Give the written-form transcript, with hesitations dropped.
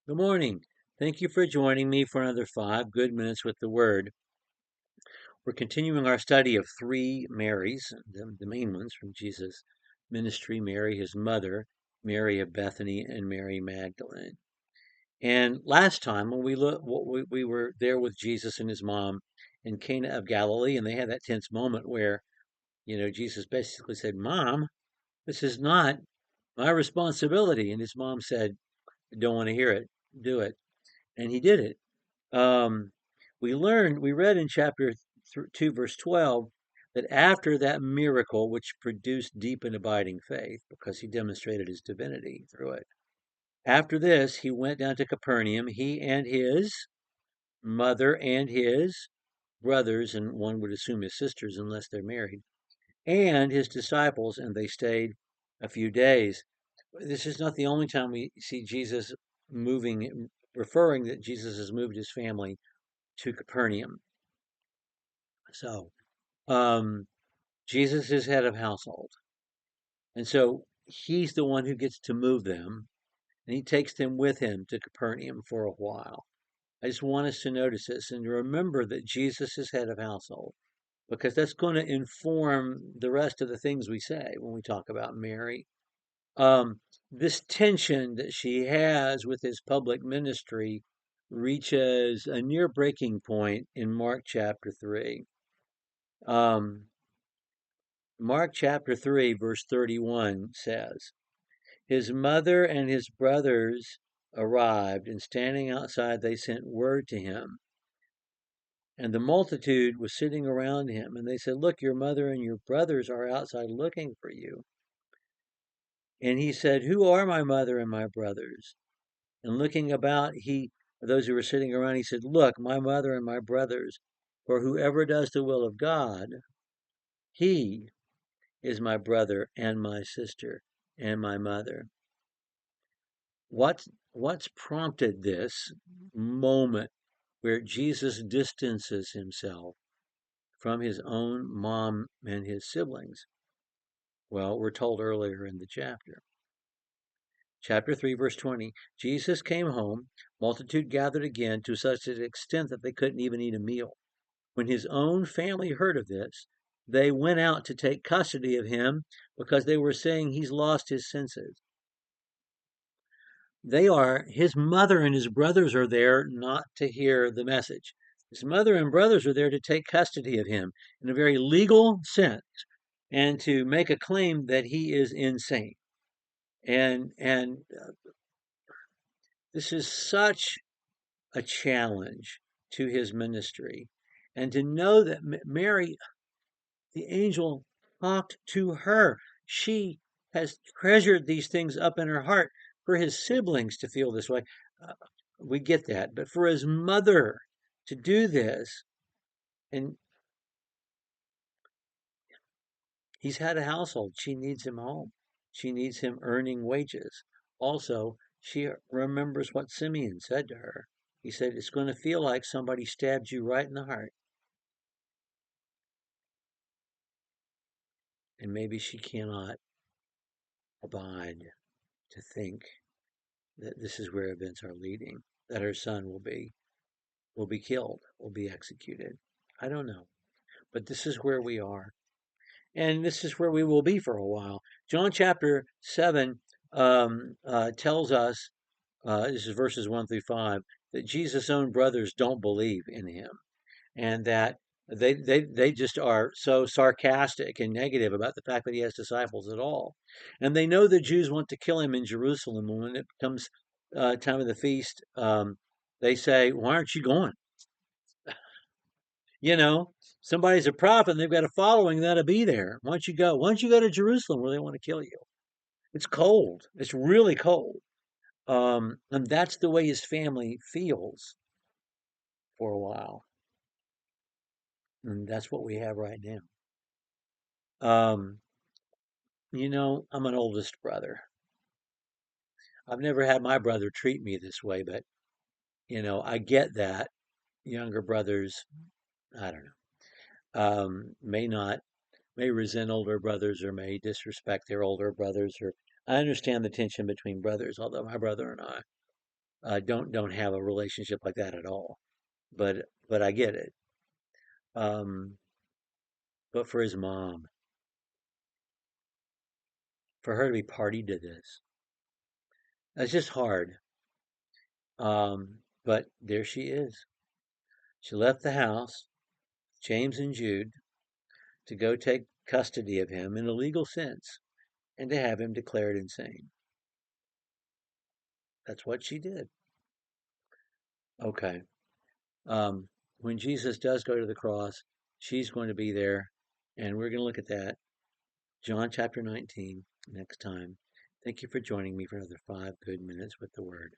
Good morning. Thank you for joining me for another 5 good minutes with the Word. We're continuing our study of three Marys, the main ones from Jesus' ministry: Mary, his mother, Mary of Bethany, and Mary Magdalene. And last time, when we were there with Jesus and his mom in Cana of Galilee, and they had that tense moment where, Jesus basically said, "Mom, this is not my responsibility," and his mom said, "I don't want to hear it. Do it," and he did it. Um, we read in chapter 2, verse 12, that after that miracle, which produced deep and abiding faith, because he demonstrated his divinity through it, after this, he went down to Capernaum, he and his mother and his brothers, and one would assume his sisters unless they're married, and his disciples, and they stayed a few days. This is not the only time we see Jesus moving, referring that Jesus has moved his family to Capernaum. So, um, Jesus is head of household. And so he's the one who gets to move them, and he takes them with him to Capernaum for a while. I just want us to notice this and remember that Jesus is head of household, because that's going to inform the rest of the things we say when we talk about Mary. This tension that she has with his public ministry reaches a near breaking point in Mark chapter 3. Um, Mark chapter 3, verse 31 says, "His mother and his brothers arrived, and standing outside, they sent word to him. And the multitude was sitting around him, and they said, 'Look, your mother and your brothers are outside looking for you.' And he said, 'Who are my mother and my brothers?' And looking about, those who were sitting around, he said, 'Look, my mother and my brothers, for whoever does the will of God, he is my brother and my sister and my mother.'" What's prompted this moment where Jesus distances himself from his own mom and his siblings? Well, we're told earlier in the chapter. Chapter 3, verse 20, Jesus came home, multitude gathered again to such an extent that they couldn't even eat a meal. When his own family heard of this, they went out to take custody of him because they were saying he's lost his senses. His mother and his brothers are there not to hear the message. His mother and brothers are there to take custody of him in a very legal sense and to make a claim that he is insane. And this is such a challenge to his ministry. And to know that Mary, the angel, talked to her. She has treasured these things up in her heart. For his siblings to feel this way, uh, we get that. But for his mother to do this, and he's had a household. She needs him home. She needs him earning wages. Also, she remembers what Simeon said to her. He said, "It's going to feel like somebody stabbed you right in the heart." And maybe she cannot abide to think that this is where events are leading, that her son will be killed, will be executed. I don't know. But this is where we are. And this is where we will be for a while. John chapter 7 tells us, this is verses 1 through 5, that Jesus' own brothers don't believe in him, and that they just are so sarcastic and negative about the fact that he has disciples at all. And they know the Jews want to kill him in Jerusalem. And when it comes time of the feast, they say, "Why aren't you going?" You know, somebody's a prophet and they've got a following that'll be there. Why don't you go? Why don't you go to Jerusalem where they want to kill you? It's cold. It's really cold. And that's the way his family feels for a while. And that's what we have right now. Um, I'm an oldest brother. I've never had my brother treat me this way, but I get that younger brothers, I don't know, may resent older brothers or may disrespect their older brothers, or I understand the tension between brothers, although my brother and I don't have a relationship like that at all. But I get it. Um, but for his mom, for her to be party to this, that's just hard. But there she is. She left the house, James and Jude, to go take custody of him in a legal sense and to have him declared insane. That's what she did. Okay. Um, when Jesus does go to the cross, she's going to be there, and we're going to look at that. John chapter 19 next time. Thank you for joining me for another 5 good minutes with the Word.